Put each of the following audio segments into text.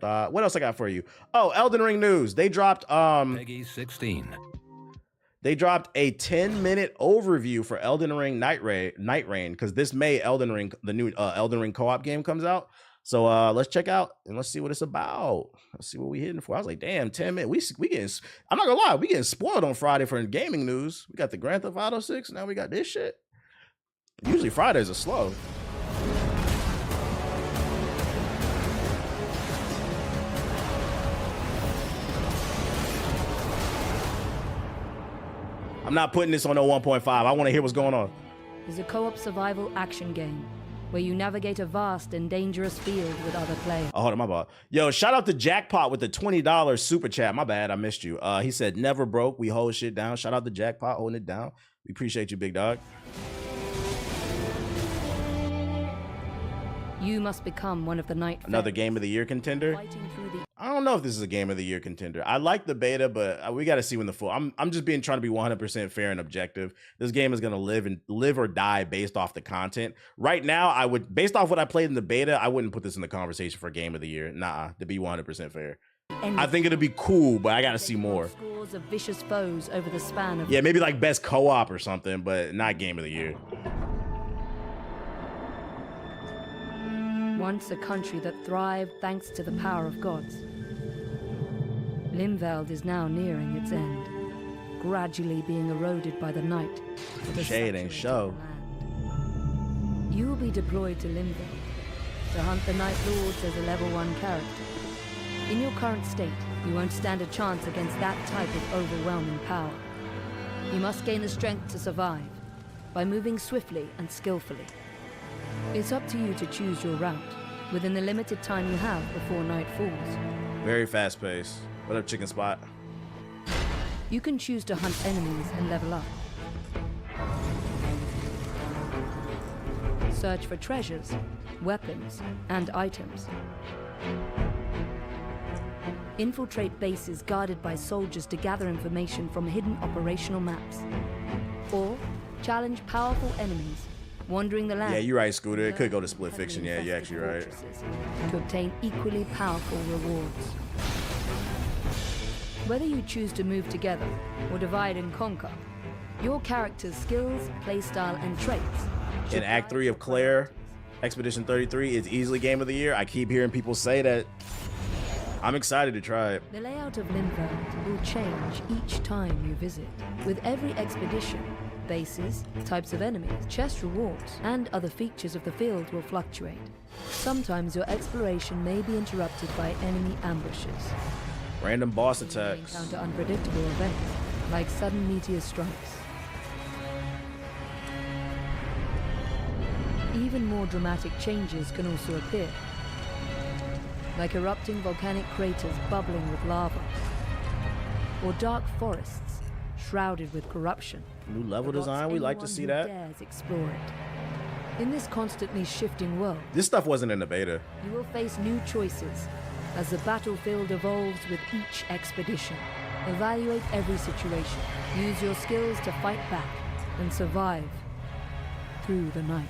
What else I got for you? Oh, Elden Ring news. They dropped Peggy 16. They dropped a 10-minute overview for Elden Ring Night Rain, because this May the new Elden Ring co-op game comes out. So let's check out and let's see what it's about. Let's see what we hitting for. I was like, damn, 10 minutes. We getting, I'm not gonna lie, we getting spoiled on Friday for gaming news. We got the Grand Theft Auto 6, now we got this shit. Usually Fridays are slow. I'm not putting this on no 1.5. I want to hear what's going on. Is a co-op survival action game where you navigate a vast and dangerous field with other players. Oh, hold on, my bad. Yo, shout out to Jackpot with the $20 super chat. My bad, I missed you. He said, never broke. We hold shit down. Shout out to Jackpot holding it down. We appreciate you, big dog. You must become one of the Night Another Fairies, Game of the Year contender. I don't know if this is a Game of the Year contender. I like the beta, but we got to see when the full. I'm just trying to be 100% fair and objective. This game is gonna live or die based off the content. Right now, based off what I played in the beta, I wouldn't put this in the conversation for Game of the Year. Nah, to be 100% fair. I think it'll be cool, but I got to see more. Scores of vicious foes over the span of maybe like best co-op or something, but not Game of the Year. Once a country that thrived thanks to the power of gods, Limveld is now nearing its end, gradually being eroded by the night. Shade ain't show. You will be deployed to Limveld to hunt the Night Lords as a level 1 character. In your current state, you won't stand a chance against that type of overwhelming power. You must gain the strength to survive by moving swiftly and skillfully. It's up to you to choose your route within the limited time you have before night falls. Very fast paced. What up, Chicken Spot? You can choose to hunt enemies and level up. Search for treasures, weapons, and items. Infiltrate bases guarded by soldiers to gather information from hidden operational maps. Or challenge powerful enemies wandering the land. Yeah, you're right, Scooter. It could go to Split Fiction. Yeah, you're actually right. To obtain equally powerful rewards. Whether you choose to move together or divide and conquer, your character's skills, playstyle, and traits. In Act 3 of Claire, Expedition 33 is easily Game of the Year. I keep hearing people say that. I'm excited to try it. The layout of Limveld will change each time you visit. With every expedition, bases, types of enemies, chest rewards, and other features of the field will fluctuate. Sometimes your exploration may be interrupted by enemy ambushes. Random boss You may attacks. encounter unpredictable events, like sudden meteor strikes. Even more dramatic changes can also appear, like erupting volcanic craters bubbling with lava, or dark forests shrouded with corruption. New level design, we like to see that. Dares explore it. In this constantly shifting world, This stuff wasn't in the beta. you will face new choices as the battlefield evolves with each expedition. Evaluate every situation, use your skills to fight back, and survive through the night.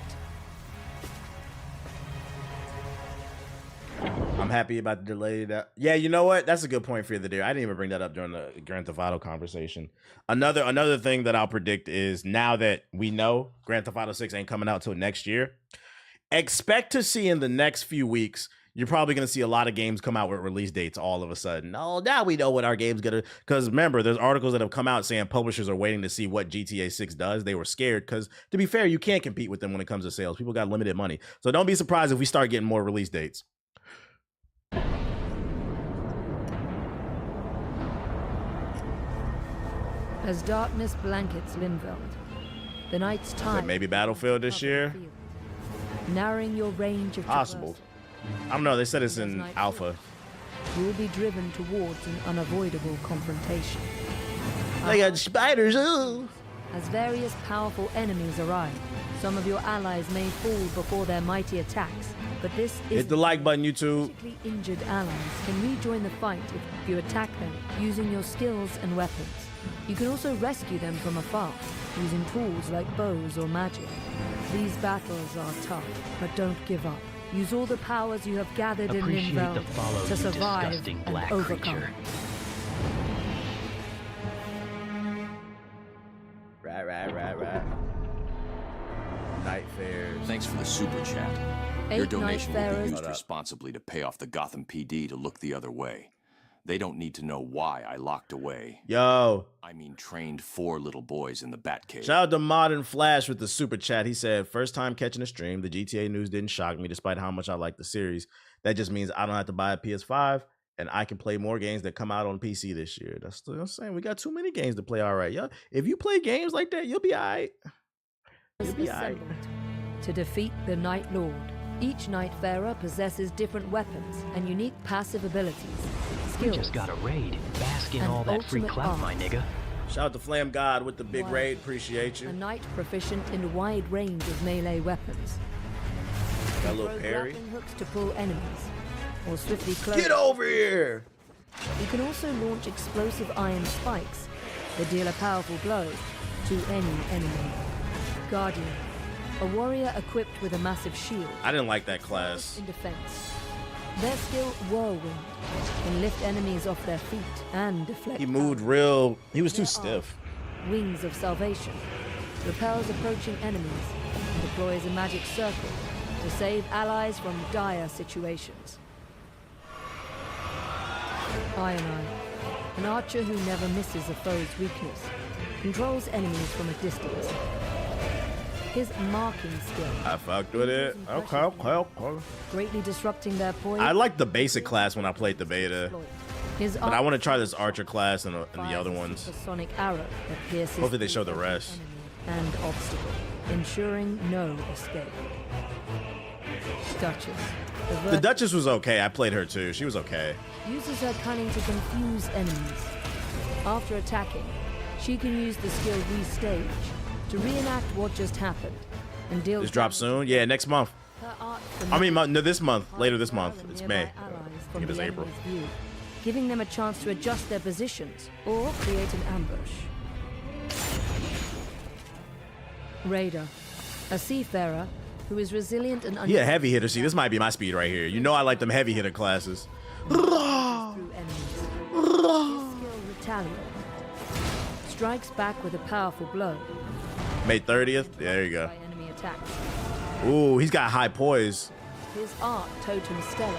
I'm happy about the delay. Yeah, you know what? That's a good point for the day. I didn't even bring that up during the Grand Theft Auto conversation. Another thing that I'll predict is, now that we know Grand Theft Auto 6 ain't coming out till next year, expect to see in the next few weeks, you're probably going to see a lot of games come out with release dates all of a sudden. Oh, now we know what our game's going to... Because remember, there's articles that have come out saying publishers are waiting to see what GTA 6 does. They were scared because, to be fair, you can't compete with them when it comes to sales. People got limited money. So don't be surprised if we start getting more release dates. As darkness blankets Limveld, the night's time... Maybe Battlefield this year? Narrowing your range of Possible. I don't know. They said it's in alpha. You will be driven towards an unavoidable confrontation. They got spiders, ooh! As various powerful enemies arrive, some of your allies may fall before their mighty attacks, but this is... Hit the like button, YouTube. Critically injured allies can rejoin the fight if you attack them using your skills and weapons. You can also rescue them from afar, using tools like bows or magic. These battles are tough, but don't give up. Use all the powers you have gathered in Appreciate the Limvel follow, to you survive disgusting and black overcome. creature. Right. Night fairs. Thanks for the super chat. Your 8 donation will be Nightfarers. used responsibly to pay off the Gotham PD to look the other way. They don't need to know why I locked away. Yo. I mean, trained 4 little boys in the Batcave. Shout out to Modern Flash with the super chat. He said, first time catching a stream. The GTA news didn't shock me despite how much I like the series. That just means I don't have to buy a PS5 and I can play more games that come out on PC this year. That's what I'm saying. We got too many games to play. All right, yo. If you play games like that, you'll be all right. You'll be all right. To defeat the Night Lord. Each Nightfarer possesses different weapons and unique passive abilities, You skills, just got a raid. Bask in and all that free ultimate clout, my art. nigga. Shout out to Flam God with the big Wow. raid. Appreciate a you. knight proficient in a wide range of melee weapons. Got a little Throw parry. grappling hooks to pull enemies, or swiftly close. Get over here. You can also launch explosive iron spikes that deal a powerful blow to any enemy. Guardian, a warrior equipped with a massive shield. I didn't like that class. In defense. Their skill, Whirlwind, can lift enemies off their feet and deflect. He moved arrows. real. He was too Their stiff. art, Wings of Salvation, repels approaching enemies and deploys a magic circle to save allies from dire situations. Iron Eye, an archer who never misses a foe's weakness, controls enemies from a distance. His marking skill, I fucked with it. Okay. greatly disrupting their poise. I liked the basic class when I played the beta, His but I want to try this archer class and the fires other a ones. supersonic arrow that pierces Hopefully they show through the every rest. enemy and obstacle, ensuring no escape. Duchess, The Duchess was okay. I played her too. She was okay. uses her cunning to confuse enemies. After attacking, she can use the skill Restage to reenact what just happened and deal. This drops soon. Yeah, next month. Her art I mean, demands no, this month. Later this month. and It's nearby May. allies I from think it's the April. enemy's view, giving them a chance to adjust their positions or create an ambush. Raider, a seafarer who is resilient and Yeah, heavy hitter. See, this might be my speed right here. You know I like them heavy hitter classes. through enemies. His skill Retaliate strikes back with a powerful blow May 30th. Yeah, there you go. by enemy attacks. Ooh, he's got high poise. His art, Totem Stellar,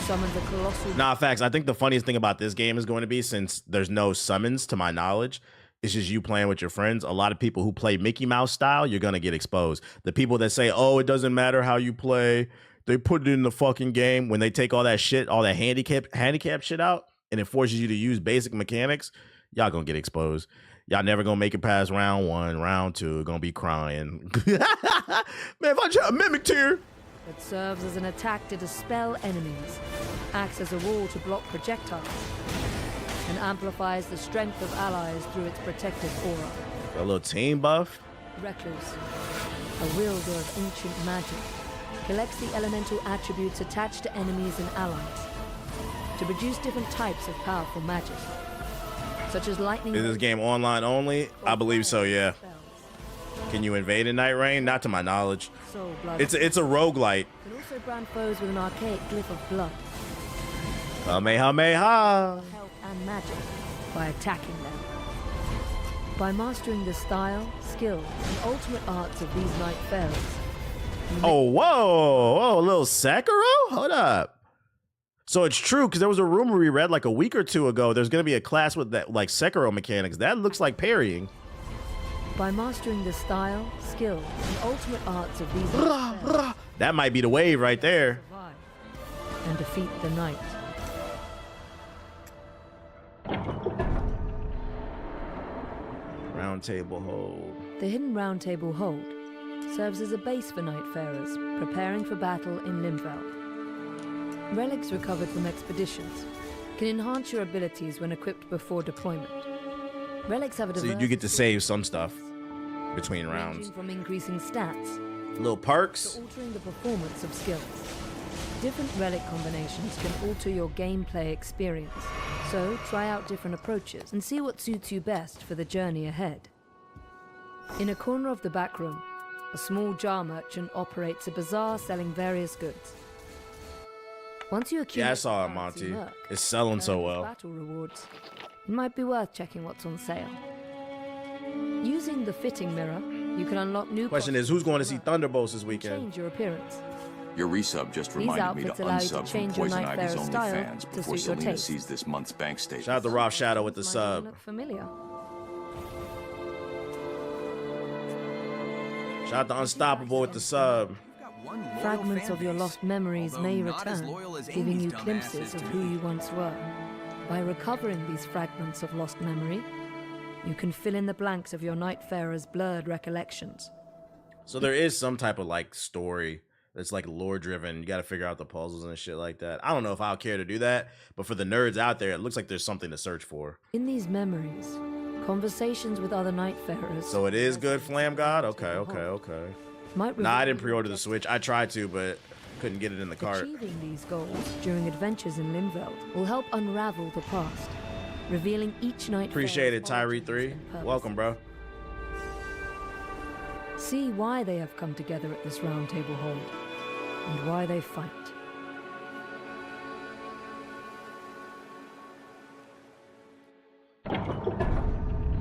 summons a colossal. Nah, facts. I think the funniest thing about this game is going to be, since there's no summons to my knowledge, it's just you playing with your friends. A lot of people who play Mickey Mouse style, you're going to get exposed. The people that say, oh, it doesn't matter how you play, they put it in the fucking game. When they take all that shit, all that handicap shit out, and it forces you to use basic mechanics, y'all going to get exposed. Y'all never going to make it past round 1, round 2, going to be crying. Man, if I try a mimic tier. That serves as an attack to dispel enemies, acts as a wall to block projectiles, and amplifies the strength of allies through its protective aura. A little team buff. Recluse, a wielder of ancient magic, collects the elemental attributes attached to enemies and allies to produce different types of powerful magic, such as lightning. Is this game online only? I believe so, yeah. Can you invade in Night Rain? Not to my knowledge. Soul blood. It's a roguelite. Can also brand foes with an archaic glyph of blood, Kamehameha. health and magic by attacking them. By mastering the style, skill, and ultimate arts of these Nightfarers. Oh, whoa, a little Sekiro? Hold up. So it's true, because there was a rumor we read like a week or two ago. There's going to be a class with that, like Sekiro mechanics. That looks like parrying. By mastering the style, skill, and ultimate arts of these Nightfarers, That might be the wave right there. survive and defeat the night. Round table hold. The hidden round table hold serves as a base for Nightfarers preparing for battle in Limvel. Relics recovered from expeditions can enhance your abilities when equipped before deployment. Relics have a So diverse you get to save some stuff between rounds. ranging from increasing stats Little perks. to altering the performance of skills. Different relic combinations can alter your gameplay experience, so try out different approaches and see what suits you best for the journey ahead. In a corner of the back room, A small jar merchant operates a bazaar selling various goods. Once you accumulate Yeah, I saw it, currency Monty. merc, It's selling so earn well. battle rewards. It might be worth checking what's on sale. Using the fitting mirror, you can unlock new Question is, who's going to see merc Thunderbolts this and weekend? change your appearance. Your resub just These reminded me to outfits allow you to unsub from change your Poison Nightfare's Ivy's style OnlyFans to before suit your Selena taste. sees this month's bank statement. Shout out to Rob Shadow with the Might even sub. look familiar. Shout out to Unstoppable with the sub. Fragments of your lost memories may return, giving you glimpses of who you once were. By recovering these fragments of lost memory, you can fill in the blanks of your Nightfarer's blurred recollections. So there is some type of like story that's like lore driven. You got to figure out the puzzles and shit like that. I don't know if I'll care to do that, but for the nerds out there, it looks like there's something to search for. In these memories, conversations with other Nightfarers. So it is good, Flam God? Okay. Might Nah, I didn't pre-order the Switch. I tried to, but couldn't get it in the cart. Achieving these goals during adventures in Limveld will help unravel the past, revealing each night. Appreciate it, Tyree 3. Welcome, bro. See why they have come together at this round table hold, and why they fight.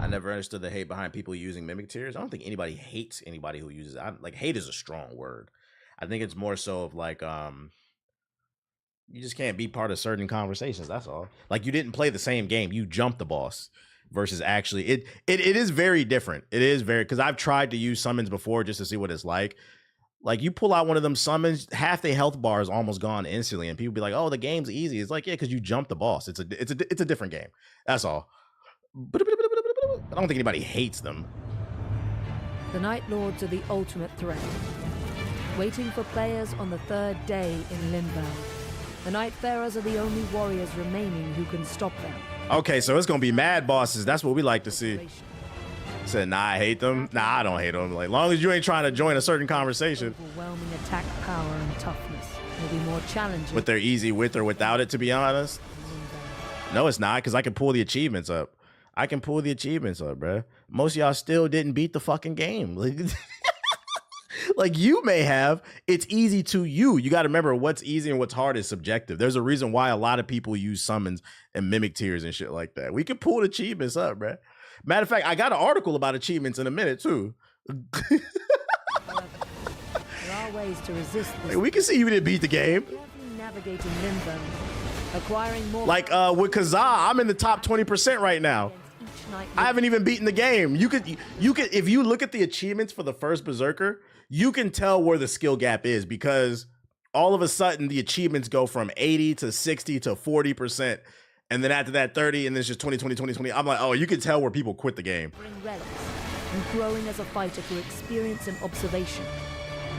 I never understood the hate behind people using mimic tears. I don't think anybody hates anybody who uses it. Like, hate is a strong word. I think it's more so of like, you just can't be part of certain conversations. That's all. Like, you didn't play the same game. You jumped the boss versus actually it is very different. It is very, because I've tried to use summons before just to see what it's like. Like, you pull out one of them summons, half the health bar is almost gone instantly, and people be like, "Oh, the game's easy." It's like, yeah, because you jumped the boss. It's a different game. That's all. I don't think anybody hates them. The Night Lords are the ultimate threat, waiting for players on the third day in Limveld. The Nightfarers are the only warriors remaining who can stop them. Okay, so it's gonna be mad bosses. That's what we like to see. Said, nah, I hate them. Nah, I don't hate them. Like, long as you ain't trying to join a certain conversation. Overwhelming attack power and toughness will be more challenging. With their easy with or without it, to be honest. No, it's not, because I can pull the achievements up. I can pull the achievements up, bro. Most of y'all still didn't beat the fucking game. Like, you may have. It's easy to you. You got to remember, what's easy and what's hard is subjective. There's a reason why a lot of people use summons and mimic tears and shit like that. We can pull the achievements up, bro. Matter of fact, I got an article about achievements in a minute, too. However, there are ways to resist this. Like, we can see you didn't beat the game. Carefully navigating Limbo, acquiring more Like, with Kazaa, I'm in the top 20% right now. against each night. I haven't even beaten the game. You could, if you look at the achievements for the first Berserker, you can tell where the skill gap is, because all of a sudden the achievements go from 80 to 60 to 40%. And then after that, 30, and then it's just 20, 20, 20, 20. I'm like, oh, you can tell where people quit the game. Relics, and growing as a fighter through experience and observation.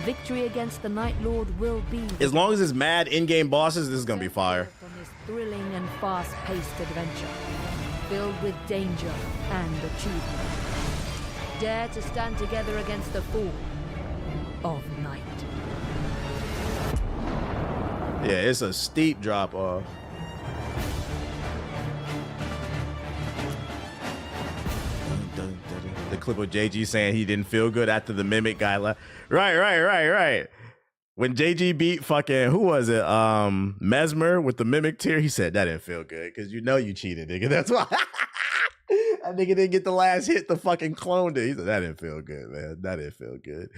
Victory against the Night Lord will be. As long as it's mad in-game bosses, this is gonna be fire. On this thrilling and fast-paced adventure, filled with danger and achievement. Dare to stand together against the fall of night. Yeah, it's a steep drop off. The clip of JG saying he didn't feel good after the mimic guy left. Right. When JG beat fucking, who was it? Mesmer with the mimic tear, he said that didn't feel good because you know you cheated, nigga. That's why. That nigga didn't get the last hit, the fucking cloned it. He said that didn't feel good, man. That didn't feel good.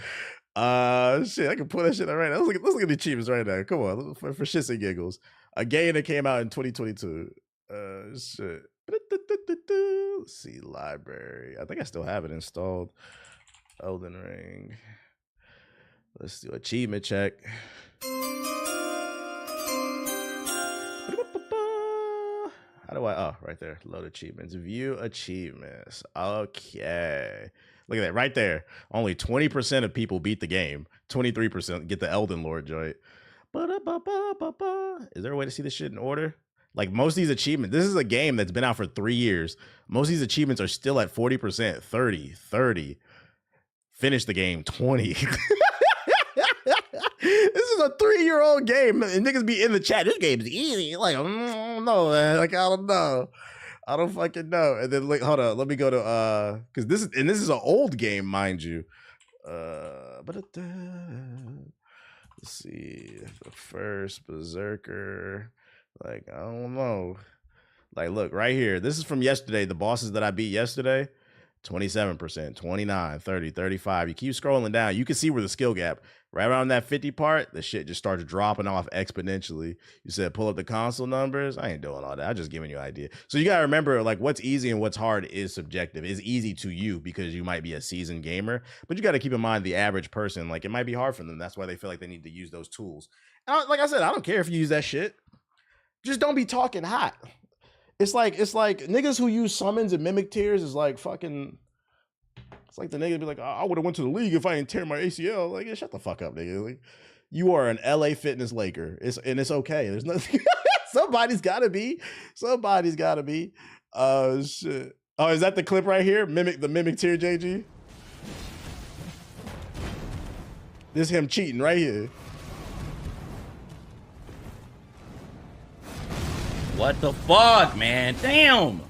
Shit, I can pull that shit up right now. Let's look at the achievements right now. Come on, for shits and giggles. A game that came out in 2022. Shit. Let's see, library. I think I still have it installed. Elden Ring. Let's do achievement check. How do I? Oh, right there. Load achievements. View achievements. Okay. Look at that right there. Only 20% of people beat the game. 23% get the Elden Lord joint. Is there a way to see this shit in order? Like, most of these achievements, this is a game that's been out for 3 years. Most of these achievements are still at 40%, 30. Finish the game, 20. This is a 3-year-old game, and niggas be in the chat. This game's easy. Like, I don't know, man. Like, I don't know. I don't fucking know. And then, like, hold on. Let me go to, because this is an old game, mind you. Let's see. The first Berserker. Like, I don't know. Like, look, right here. This is from yesterday. The bosses that I beat yesterday. 27%, 29, 30, 35. You keep scrolling down. You can see where the skill gap. Right around that 50 part, the shit just starts dropping off exponentially. You said pull up the console numbers. I ain't doing all that. I'm just giving you an idea. So you got to remember, like, what's easy and what's hard is subjective. It's easy to you because you might be a seasoned gamer, but you got to keep in mind the average person, like, it might be hard for them. That's why they feel like they need to use those tools. And like I said, I don't care if you use that shit. Just don't be talking hot. It's like niggas who use summons and mimic tears is like fucking. It's like the nigga be like, oh, I would have went to the league if I didn't tear my ACL. Like, yeah, shut the fuck up, nigga. Like, you are an LA Fitness Laker. It's okay. There's nothing. Somebody's gotta be. Somebody's gotta be. Oh shit. Oh, is that the clip right here? The mimic tear, JG. This is him cheating right here. What the fuck, man? Damn.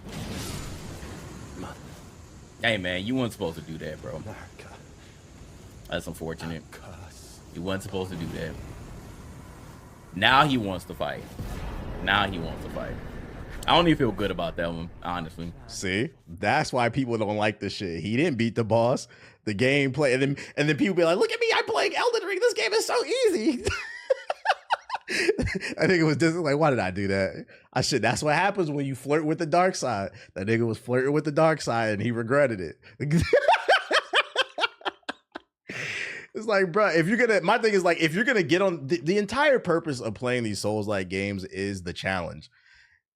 Hey, man, you weren't supposed to do that, bro. That's unfortunate. You weren't supposed to do that. Now he wants to fight. I don't even feel good about that one, honestly. See? That's why people don't like this shit. He didn't beat the boss. The gameplay, and then people be like, look at me, I'm playing Elden Ring. This game is so easy. I think it was just like, why did I do that? That's what happens when you flirt with the dark side. That nigga was flirting with the dark side and he regretted it. It's like, bro, my thing is like, if you're gonna get on the entire purpose of playing these Souls-like games is the challenge.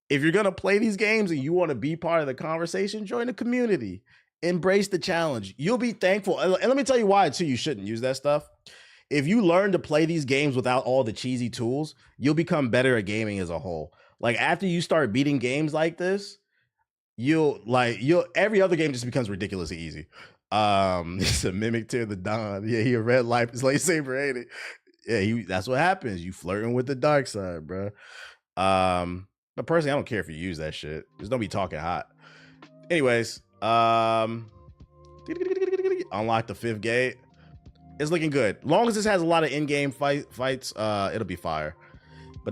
If you're gonna play these games and you want to be part of the conversation, join the community, embrace the challenge. You'll be thankful. And let me tell you why too, you shouldn't use that stuff. If you learn to play these games without all the cheesy tools, you'll become better at gaming as a whole. Like, after you start beating games like this, every other game just becomes ridiculously easy. It's a mimic to the Don. Yeah, he a red life is lightsaber, ain't it? Yeah, that's what happens. You flirting with the dark side, bro. But personally, I don't care if you use that shit. Just don't be talking hot. Anyways, unlock the 5th gate. It's looking good. Long as this has a lot of in-game fights, it'll be fire. But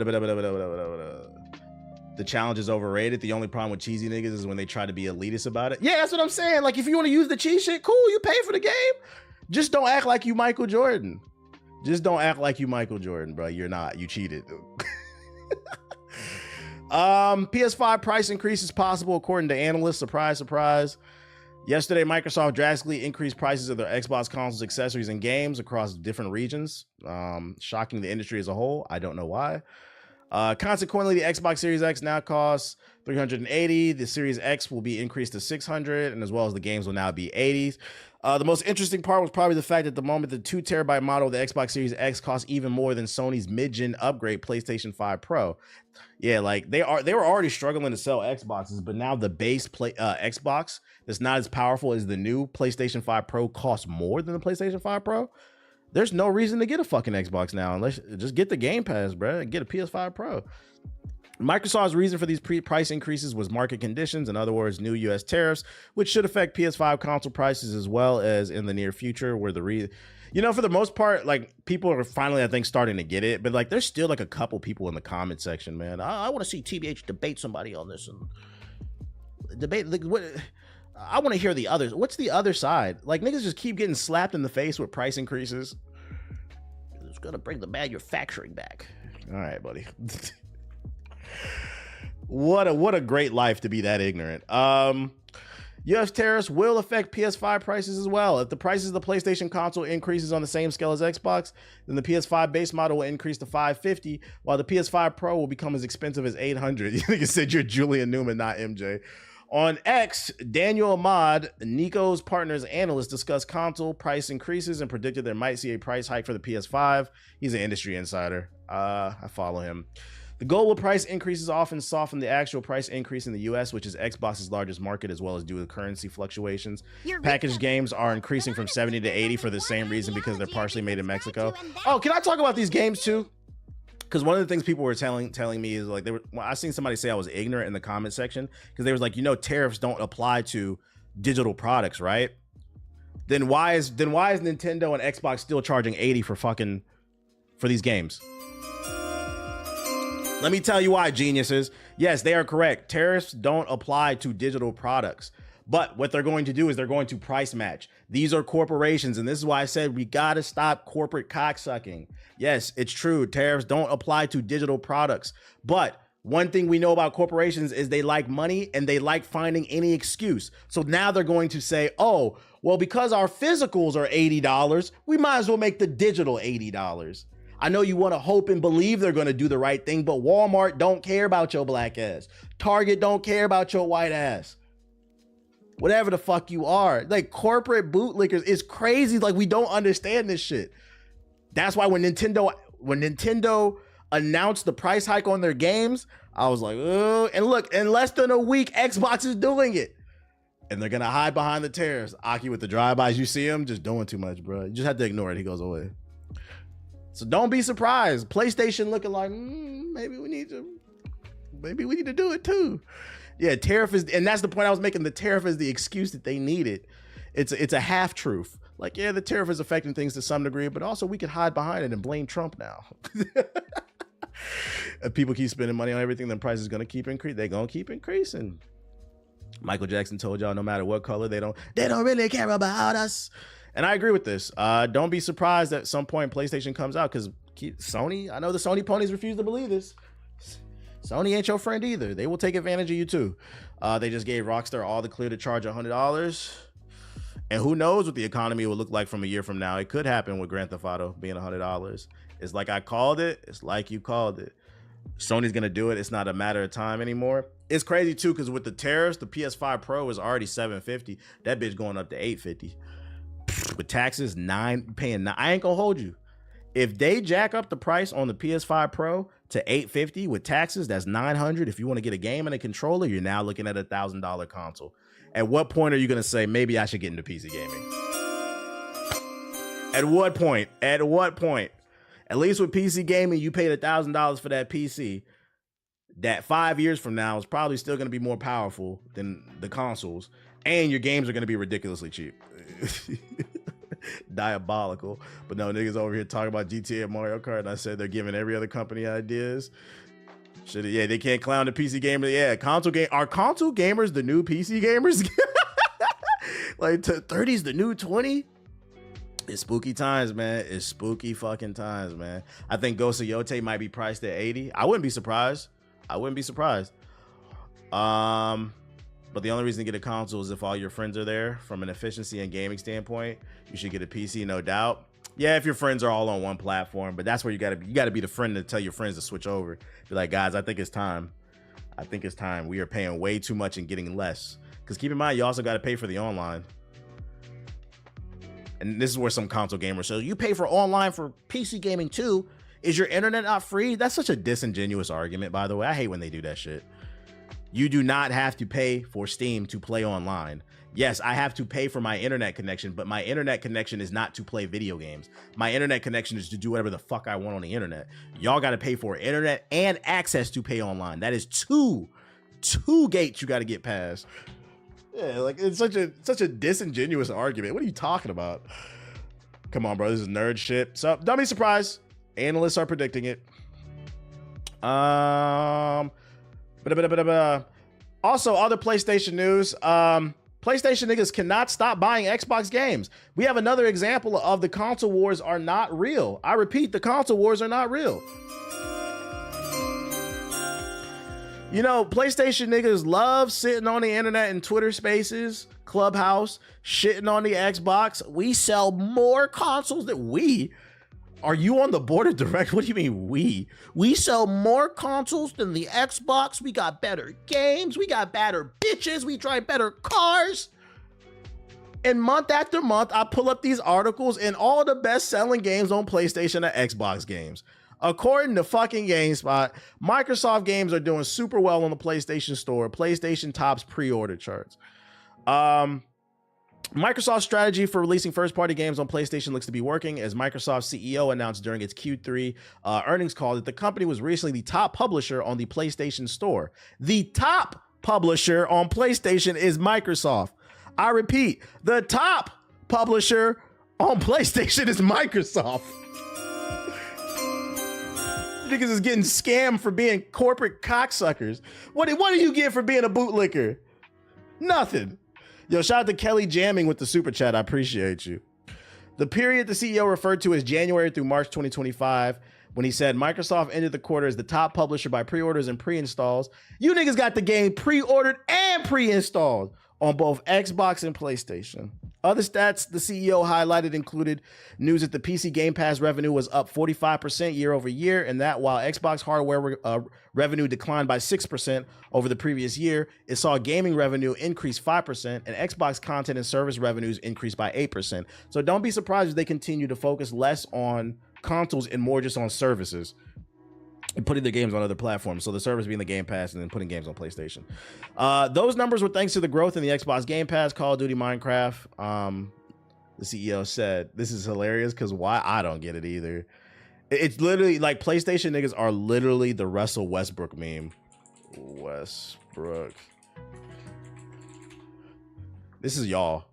the challenge is overrated. The only problem with cheesy niggas is when they try to be elitist about it. Yeah, that's what I'm saying. Like, if you want to use the cheat shit, cool, you pay for the game. Just don't act like you Michael Jordan. Bro. You're not. You cheated. PS5 price increase is possible according to analysts. Surprise, surprise. Yesterday, Microsoft drastically increased prices of their Xbox consoles, accessories, and games across different regions, shocking the industry as a whole. I don't know why. Consequently, the Xbox Series X now costs $380. The Series X will be increased to $600, and as well as the games will now be $80. The most interesting part was probably the fact that at the moment the 2 terabyte model of the Xbox Series X costs even more than Sony's mid-gen upgrade PlayStation 5 Pro. Yeah, like they were already struggling to sell Xboxes, but now the base Xbox that's not as powerful as the new PlayStation 5 Pro costs more than the PlayStation 5 Pro. There's no reason to get a fucking Xbox now unless just get the Game Pass, bro, and get a PS5 Pro. Microsoft's reason for these price increases was market conditions, in other words, new U.S. tariffs, which should affect PS5 console prices as well as in the near future, where for the most part, like, people are finally, I think, starting to get it, but like, there's still like a couple people in the comment section, man. I want to see TBH debate somebody on this and debate. Like, what? I want to hear the others. What's the other side? Like, niggas just keep getting slapped in the face with price increases. It's gonna bring the manufacturing back. All right, buddy. What a great life to be that ignorant. US tariffs will affect PS5 prices as well. If the prices of the PlayStation console increases on the same scale as Xbox, then the PS5 base model will increase to $550, while the PS5 Pro will become as expensive as $800. You think it said you're Julian Newman, not MJ. On X, Daniel Ahmad, Nico's partner's analyst, discussed console price increases and predicted there might see a price hike for the PS5. He's an industry insider. I follow him. The global price increases often soften the actual price increase in the US, which is Xbox's largest market, as well as due to currency fluctuations. Packaged games are increasing from 70 to 80 for the same reason, because they're partially made in Mexico. Oh, can I talk about these games too? Because one of the things people were telling me is like, I seen somebody say I was ignorant in the comment section, because they was like, tariffs don't apply to digital products, right? then why is Nintendo and Xbox still charging 80 for these games? Let me tell you why, geniuses. Yes, they are correct. Tariffs don't apply to digital products. But what they're going to do is they're going to price match. These are corporations, and this is why I said we got to stop corporate cocksucking. Yes, it's true. Tariffs don't apply to digital products. But one thing we know about corporations is they like money and they like finding any excuse. So now they're going to say, oh, well, because our physicals are $80, we might as well make the digital $80. I know you want to hope and believe they're going to do the right thing, but Walmart don't care about your black ass. Target don't care about your white ass. Whatever the fuck you are. Like, corporate bootlickers is crazy. Like, we don't understand this shit. That's why when Nintendo announced the price hike on their games, I was like, oh, and look, in less than a week, Xbox is doing it. And they're going to hide behind the tariffs. Aki with the drive-bys, you see him just doing too much, bro. You just have to ignore it. He goes away. So don't be surprised. PlayStation looking like, maybe we need to do it too. Yeah, tariff is, and that's the point I was making. The tariff is the excuse that they needed. It's a half truth. Like, yeah, the tariff is affecting things to some degree, but also we can hide behind it and blame Trump now. If people keep spending money on everything, then prices going to keep increasing. They're going to keep increasing. Michael Jackson told y'all no matter what color, they don't really care about us. And I agree with this. Don't be surprised at some point PlayStation comes out, because Sony, I know the Sony ponies refuse to believe this. Sony ain't your friend either. They will take advantage of you too. They just gave Rockstar all the clear to charge $100. And who knows what the economy will look like from a year from now. It could happen with Grand Theft Auto being $100. It's like I called it. It's like you called it. Sony's going to do it. It's not a matter of time anymore. It's crazy too, because with the tariffs, the PS5 Pro is already $750. That bitch going up to $850. With taxes, paying 9. I ain't gonna hold you. If they jack up the price on the PS5 Pro to $850 with taxes, that's $900. If you want to get a game and a controller, you're now looking at $1,000 console. At what point are you gonna say, maybe I should get into PC gaming? At what point? At what point? At least with PC gaming, you paid $1,000 for that PC. That 5 years from now is probably still gonna be more powerful than the consoles, and your games are gonna be ridiculously cheap. Diabolical. But no, niggas over here talking about GTA and Mario Kart, and I said they're giving every other company ideas. Shit, yeah, they can't clown the PC gamers. Yeah, are console gamers the new PC gamers? Like 30's the new 20? It's spooky times, man. It's spooky fucking times, man. I think Ghost of Yote might be priced at 80. I wouldn't be surprised. But the only reason to get a console is if all your friends are there. From an efficiency and gaming standpoint, you should get a PC, no doubt. Yeah, if your friends are all on one platform, but that's where you gotta be the friend to tell your friends to switch over. Be like, guys, I think it's time. We are paying way too much and getting less. Because keep in mind, you also got to pay for the online. And this is where some console gamers say, you pay for online for PC gaming too. Is your internet not free? That's such a disingenuous argument, by the way. I hate when they do that shit. You do not have to pay for Steam to play online. Yes, I have to pay for my internet connection, but my internet connection is not to play video games. My internet connection is to do whatever the fuck I want on the internet. Y'all got to pay for internet and access to pay online. That is two gates you got to get past. Yeah, like it's such a disingenuous argument. What are you talking about? Come on, bro. This is nerd shit. So don't be surprised. Analysts are predicting it. Also, other PlayStation news. PlayStation niggas cannot stop buying Xbox games. We have another example of the console wars are not real. I repeat, the console wars are not real. You know, PlayStation niggas love sitting on the internet and Twitter Spaces, Clubhouse, shitting on the Xbox. We sell more consoles than we. Are you on the board of directors? What do you mean we? We sell more consoles than the Xbox. We got better games. We got better bitches. We drive better cars. And month after month, I pull up these articles and all the best selling games on PlayStation are Xbox games. According to fucking GameSpot, Microsoft games are doing super well on the PlayStation Store. PlayStation tops pre-order charts. Microsoft's strategy for releasing first-party games on PlayStation looks to be working, as Microsoft's CEO announced during its Q3 earnings call that the company was recently the top publisher on the PlayStation Store. The top publisher on PlayStation is Microsoft. I repeat, the top publisher on PlayStation is Microsoft. Niggas is getting scammed for being corporate cocksuckers. What do you get for being a bootlicker? Nothing. Yo, shout out to Kelly Jamming with the super chat. I appreciate you. The period the CEO referred to as January through March 2025, when he said Microsoft ended the quarter as the top publisher by pre-orders and pre-installs. You niggas got the game pre-ordered and pre-installed on both Xbox and PlayStation. Other stats the CEO highlighted included news that the PC Game Pass revenue was up 45% year over year, and that while Xbox hardware revenue declined by 6% over the previous year, it saw gaming revenue increase 5%, and Xbox content and service revenues increased by 8%. So don't be surprised if they continue to focus less on consoles and more just on services and putting their games on other platforms. So the service being the Game Pass and then putting games on PlayStation. Those numbers were thanks to the growth in the Xbox Game Pass, Call of Duty, Minecraft. The CEO said, this is hilarious because why? I don't get it either. It's literally like PlayStation niggas are literally the Russell Westbrook meme. Westbrook. This is y'all.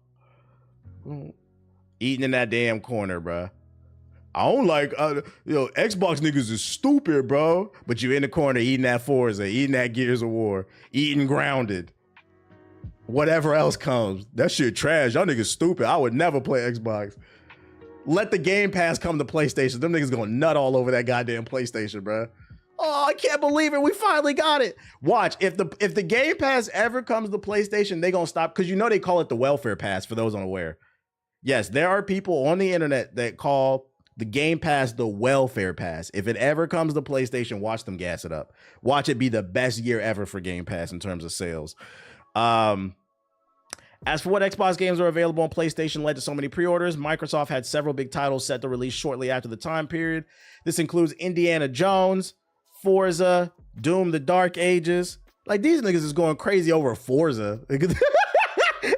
Eating in that damn corner, bruh. I don't like, Xbox niggas is stupid, bro. But you in the corner eating that Forza, eating that Gears of War, eating Grounded. Whatever else comes. That shit trash. Y'all niggas stupid. I would never play Xbox. Let the Game Pass come to PlayStation. Them niggas gonna nut all over that goddamn PlayStation, bro. Oh, I can't believe it. We finally got it. Watch, if the Game Pass ever comes to PlayStation, they gonna stop, because you know they call it the welfare pass, for those unaware. Yes, there are people on the internet that call the Game Pass the welfare pass. If it ever comes to PlayStation, watch them gas it up. Watch it be the best year ever for Game Pass in terms of sales. As for what Xbox games are available on PlayStation led to so many pre-orders, Microsoft had several big titles set to release shortly after the time period. This includes Indiana Jones, Forza, Doom: The Dark Ages. Like, these niggas is going crazy over Forza.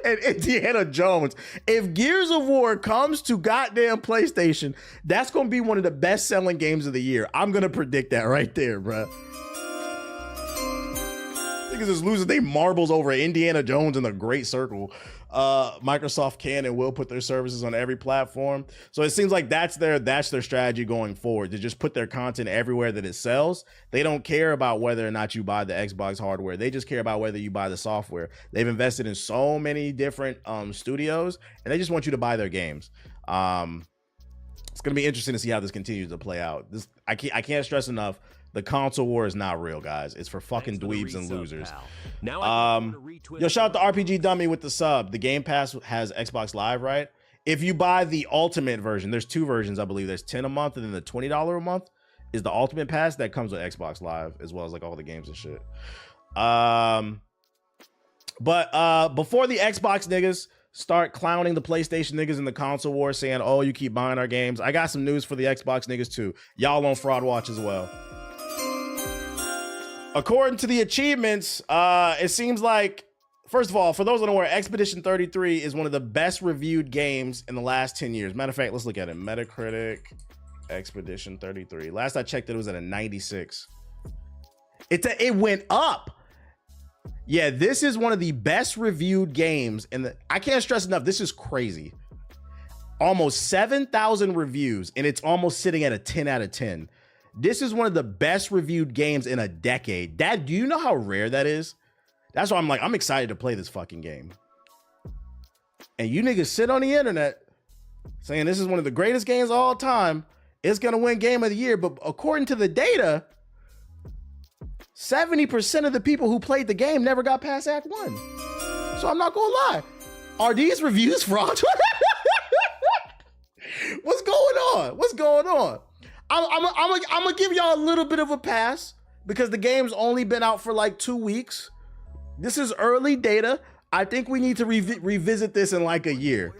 And Indiana Jones. If Gears of War comes to goddamn PlayStation, that's going to be one of the best selling games of the year. I'm going to predict that right there, bro. Niggas is losing their marbles over Indiana Jones in the Great Circle. Microsoft can and will put their services on every platform. So it seems like that's their strategy going forward, to just put their content everywhere that it sells. They don't care about whether or not you buy the Xbox hardware. They just care about whether you buy the software. They've invested in so many different studios, and they just want you to buy their games. It's going to be interesting to see how this continues to play out. I can't stress enough. The console war is not real, guys. It's for fucking dweebs and losers. Yo, shout out to RPG Dummy with the sub. The Game Pass has Xbox Live, right? If you buy the Ultimate version, there's two versions, I believe. There's $10 a month, and then the $20 a month is the Ultimate Pass that comes with Xbox Live, as well as like all the games and shit. But before the Xbox niggas start clowning the PlayStation niggas in the console war, saying, oh, you keep buying our games, I got some news for the Xbox niggas too. Y'all on Fraud Watch as well. According to the achievements, it seems like, first of all, for those unaware, Expedition 33 is one of the best reviewed games in the last 10 years. Matter of fact, let's look at it. Metacritic, Expedition 33. Last I checked, it was at a 96. It went up. Yeah, this is one of the best reviewed games. I can't stress enough, this is crazy. Almost 7,000 reviews, and it's almost sitting at a 10 out of 10. This is one of the best reviewed games in a decade. Do you know how rare that is? That's why I'm excited to play this fucking game. And you niggas sit on the internet saying this is one of the greatest games of all time. It's going to win Game of the Year. But according to the data, 70% of the people who played the game never got past Act 1. So I'm not going to lie. Are these reviews fraudulent? What's going on? What's going on? I'm gonna give y'all a little bit of a pass because the game's only been out for like 2 weeks. This is early data. I think we need to revisit this in like a year.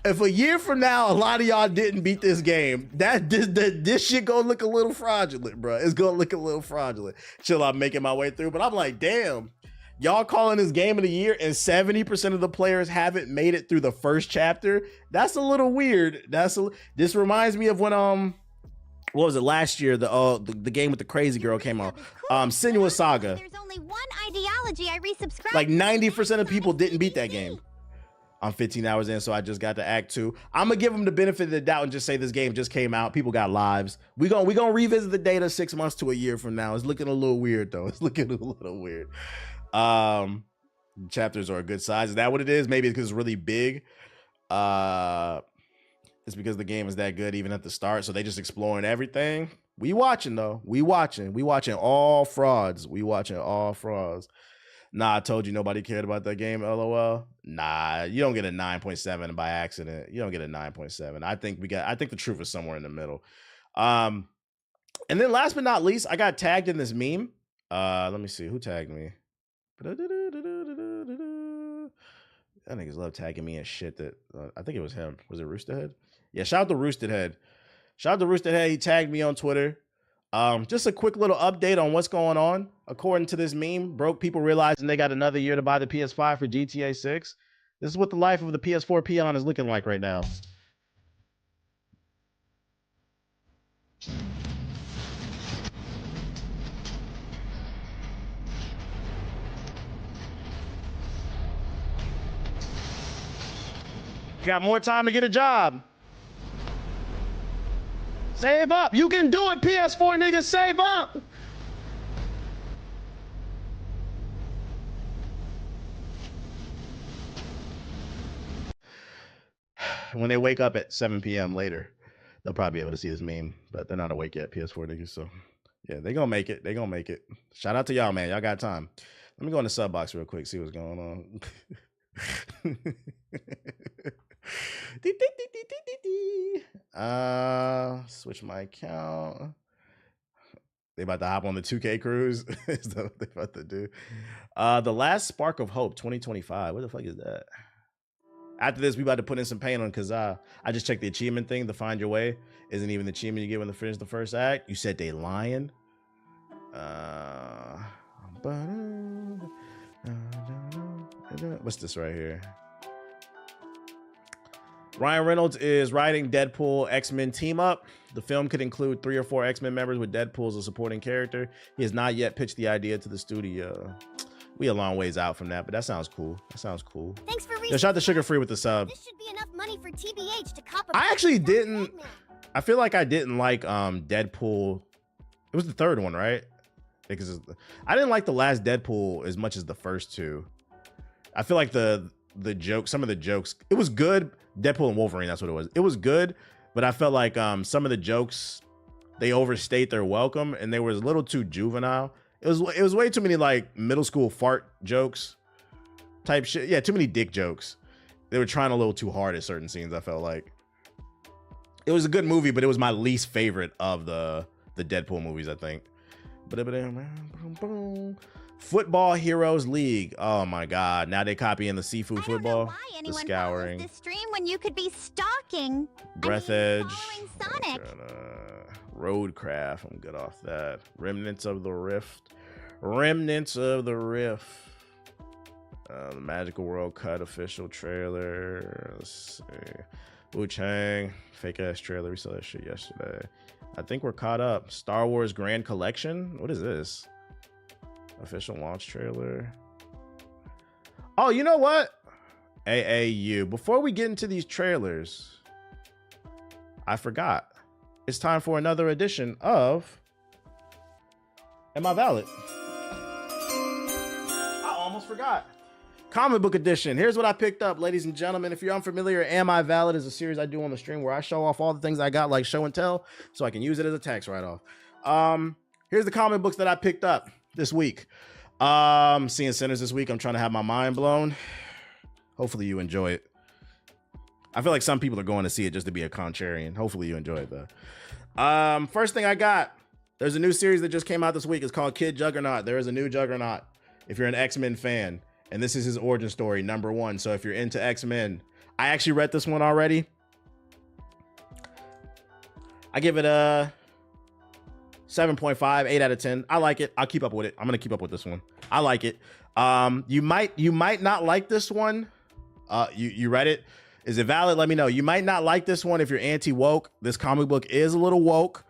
If a year from now a lot of y'all didn't beat this game, this shit gonna look a little fraudulent, bro. It's gonna look a little fraudulent. Chill, I'm making my way through, but I'm like, damn, y'all calling this Game of the Year and 70% of the players haven't made it through the first chapter. That's a little weird. This reminds me of when what was it last year? The game with the crazy girl came out. Senua's Saga. There's only one ideology I resubscribe. Like 90% of people didn't beat that game. I'm 15 hours in, so I just got to Act 2. I'm gonna give them the benefit of the doubt and just say this game just came out. People got lives. We gonna revisit the data 6 months to a year from now. It's looking a little weird though. It's looking a little weird. Chapters are a good size. Is that what it is? Maybe because it's really big. It's because the game is that good even at the start. So they just exploring everything. We watching though. We watching all frauds. We watching all frauds. Nah, I told you nobody cared about that game, LOL. Nah, you don't get a 9.7 by accident. You don't get a 9.7. I think the truth is somewhere in the middle. And then last but not least, I got tagged in this meme. Let me see who tagged me. That niggas love tagging me and shit that I think it was him. Was it Roosterhead? Yeah, shout out to Roosterhead. He tagged me on Twitter. Just a quick little update on what's going on. According to this meme, broke people realizing they got another year to buy the PS5 for GTA 6. This is what the life of the PS4 peon is looking like right now. Got more time to get a job. Save up. You can do it, PS4 niggas. Save up. When they wake up at 7 p.m. later, they'll probably be able to see this meme, but they're not awake yet, PS4 niggas. So, yeah, they gonna make it. Shout out to y'all, man. Y'all got time. Let me go in the sub box real quick, see what's going on. Switch my account. They about to hop on the 2K cruise. Is that what they about to do? The Last Spark of Hope 2025. What the fuck is that? After this, we about to put in some paint on because I just checked the achievement thing. The Find Your Way isn't even the achievement you get when they finish the first act. You said they lying. What's this right here? Ryan Reynolds is writing Deadpool X-Men team up. The film could include 3 or 4 X-Men members with Deadpool as a supporting character. He has not yet pitched the idea to the studio. We a long ways out from that, but that sounds cool. Thanks for Yo, shout out to Sugar Free with the sub. This should be enough money for TBH to cop a I actually didn't. I feel like I didn't like Deadpool. It was the third one, right? Because I didn't like the last Deadpool as much as the first two. I feel like the joke, some of the jokes, it was good. Deadpool and Wolverine, that's what it was. It was good, but I felt like some of the jokes, they overstayed their welcome and they were a little too juvenile. It was way too many like middle school fart jokes type shit. Yeah, too many dick jokes. They were trying a little too hard at certain scenes, I felt like. It was a good movie, but it was my least favorite of the Deadpool movies, I think. Football Heroes League. Oh my God! Now they copying the seafood football, the scouring. This stream when you could be stalking. Breath Edge. Sonic. Roadcraft. I'm good off that. Remnants of the Rift. The Magical World Cut official trailer. Let's see. Wu Chang. Fake ass trailer. We saw that shit yesterday. I think we're caught up. Star Wars Grand Collection. What is this? Official launch trailer. Oh, you know what? AAU. Before we get into these trailers, I forgot. It's time for another edition of Am I Valid? I almost forgot. Comic book edition. Here's what I picked up, ladies and gentlemen. If you're unfamiliar, Am I Valid is a series I do on the stream where I show off all the things I got, like show and tell, so I can use it as a tax write-off. Here's the comic books that I picked up this week. Seeing Sinners this week. I'm trying to have my mind blown. Hopefully you enjoy it. I feel like some people are going to see it just to be a contrarian. Hopefully you enjoy it though. First thing I got, there's a new series that just came out this week. It's called Kid Juggernaut. There is a new Juggernaut. If you're an X-Men fan, and this is his origin story, #1. So if you're into X-Men, I actually read this one already. I give it a 7.5, 8 out of 10. I like it. I'll keep up with it. I'm gonna keep up with this one. I like it. You might not like this one. You read it. Is it valid? Let me know. You might not like this one if you're anti-woke. This comic book is a little woke.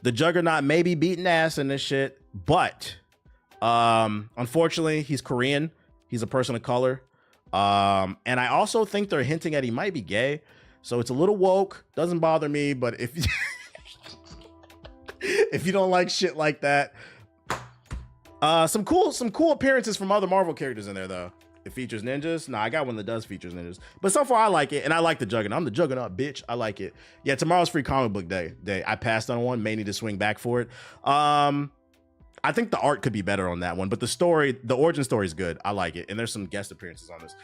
The Juggernaut may be beating ass in this shit, but unfortunately, he's Korean. He's a person of color. And I also think they're hinting at he might be gay. So it's a little woke. Doesn't bother me, but if if you don't like shit like that, some cool appearances from other Marvel characters in there though. It features ninjas. Nah, I got one that does features ninjas. But so far I like it, and I like the Juggernaut. I'm the Juggernaut, bitch. I like it. Yeah, tomorrow's free comic book day. I passed on one, may need to swing back for it. I think the art could be better on that one, but the story, the origin story is good. I like it, and there's some guest appearances on this.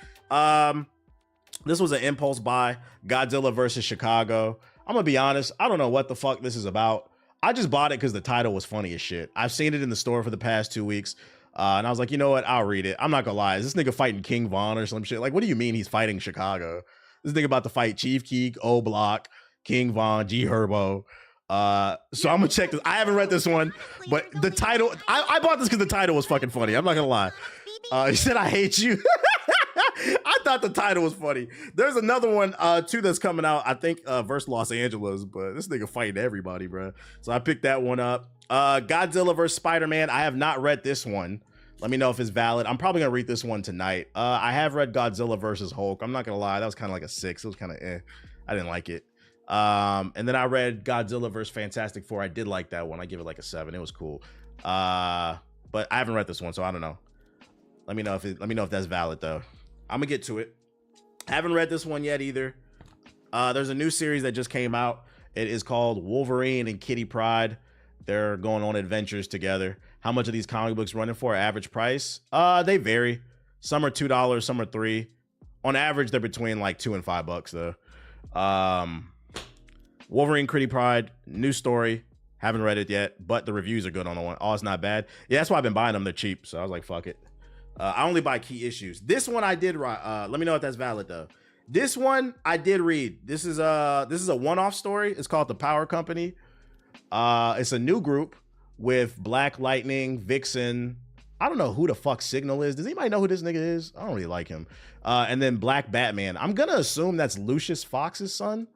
This was an impulse buy. Godzilla versus Chicago. I'm gonna be honest, I don't know what the fuck this is about. I just bought it because the title was funny as shit. I've seen it in the store for the past 2 weeks. And I was like, you know what? I'll read it. I'm not gonna lie. Is this nigga fighting King Von or some shit? Like, what do you mean he's fighting Chicago? This nigga about to fight Chief Keek, O Block, King Von, G Herbo. So I'm gonna check this. I haven't read this one, but the title, I bought this because the title was fucking funny. I'm not gonna lie. He said, I hate you. I thought the title was funny. There's another one too that's coming out, I think versus Los Angeles, but this nigga fighting everybody, bro. So I picked that one up. Godzilla versus Spider-Man. I have not read this one. Let me know if it's valid. I'm probably gonna read this one tonight. I have read Godzilla versus Hulk. I'm not gonna lie, that was kind of like a 6. It was kind of I didn't like it. And then I read Godzilla versus Fantastic Four. I did like that one. I give it like a 7. It was cool. But I haven't read this one, so I don't know. Let me know if that's valid though. I'm gonna get to it. Haven't read this one yet either. There's a new series that just came out. It is called Wolverine and Kitty Pryde. They're going on adventures together. How much are these comic books running for? Average price? They vary. Some are $2, some are $3. On average, they're between like $2 and $5 though. Wolverine, Kitty Pryde, new story. Haven't read it yet, but the reviews are good on the one. Oh, it's not bad. Yeah, that's why I've been buying them. They're cheap, so I was like, fuck it. I only buy key issues. This one I did let me know if that's valid though. This one I did read. This is a one-off story. It's called The Power Company. It's a new group with Black Lightning, Vixen. I don't know who the fuck Signal is. Does anybody know who this nigga is? I don't really like him. And then Black Batman. I'm gonna assume that's Lucius Fox's son.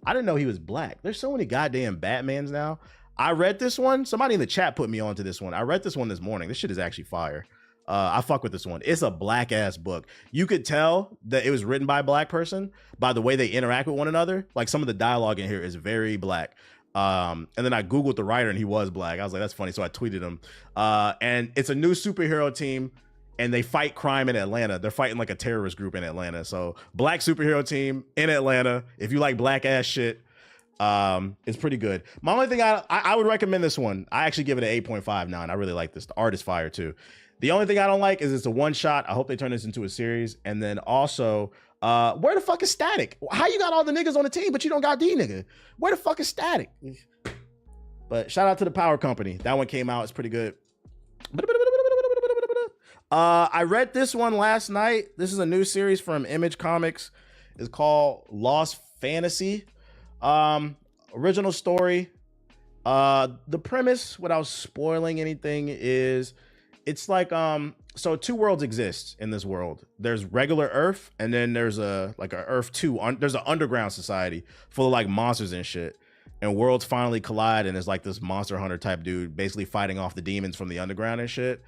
I didn't know he was black. There's so many goddamn Batmans now. I read this one. Somebody in the chat put me onto this one. I read this one this morning. This shit is actually fire. I fuck with this one. It's a black ass book. You could tell that it was written by a black person by the way they interact with one another. Like some of the dialogue in here is very black. And then I Googled the writer and he was black. I was like, that's funny. So I tweeted him. And it's a new superhero team and they fight crime in Atlanta. They're fighting like a terrorist group in Atlanta. So black superhero team in Atlanta. If you like black ass shit, it's pretty good. My only thing I would recommend this one. I actually give it an 8.59. I really like this. The art is fire too. The only thing I don't like is it's a one shot. I hope they turn this into a series. And then also, where the fuck is Static? How you got all the niggas on the team, but you don't got D nigga? Where the fuck is Static? But shout out to The Power Company. That one came out. It's pretty good. I read this one last night. This is a new series from Image Comics. It's called Lost Fantasy. Original story. The premise, without spoiling anything, is it's like so 2 worlds exist in this world. There's regular Earth, and then there's a Earth 2. There's an underground society full of like monsters and shit. And worlds finally collide, and there's like this monster hunter type dude basically fighting off the demons from the underground and shit.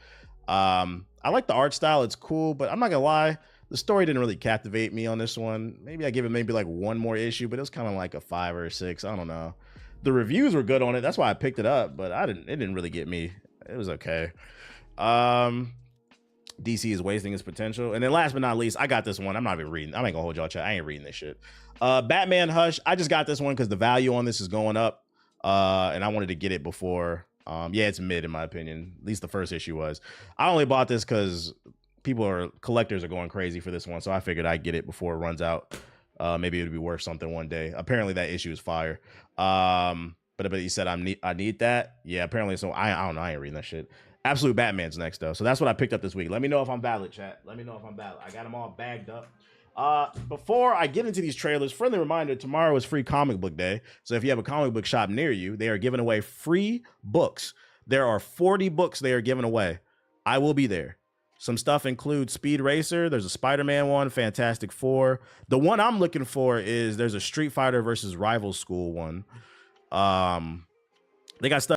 I like the art style. It's cool, but I'm not gonna lie, the story didn't really captivate me on this one. Maybe I give it like one more issue, but it was kind of like a 5 or a 6. I don't know. The reviews were good on it. That's why I picked it up, but it didn't really get me. It was okay. DC is wasting its potential. And then last but not least, I got this one. I'm not even reading. I ain't gonna hold y'all chat. I ain't reading this shit. Batman Hush. I just got this one because the value on this is going up. And I wanted to get it before. Yeah, it's mid in my opinion. At least the first issue was. I only bought this because collectors are going crazy for this one. So I figured I'd get it before it runs out. Maybe it would be worth something one day. Apparently that issue is fire. But he said I need that. Yeah, apparently. So I don't know. I ain't reading that shit. Absolute Batman's next though. So that's what I picked up this week. Let me know if I'm valid, chat. Let me know if I'm valid. I got them all bagged up. Before I get into these trailers, friendly reminder, tomorrow is free comic book day. So if you have a comic book shop near you, they are giving away free books. There are 40 books they are giving away. I will be there. Some stuff includes Speed Racer. There's a Spider-Man one, Fantastic Four. The one I'm looking for is there's a Street Fighter versus Rival School one. They got stuff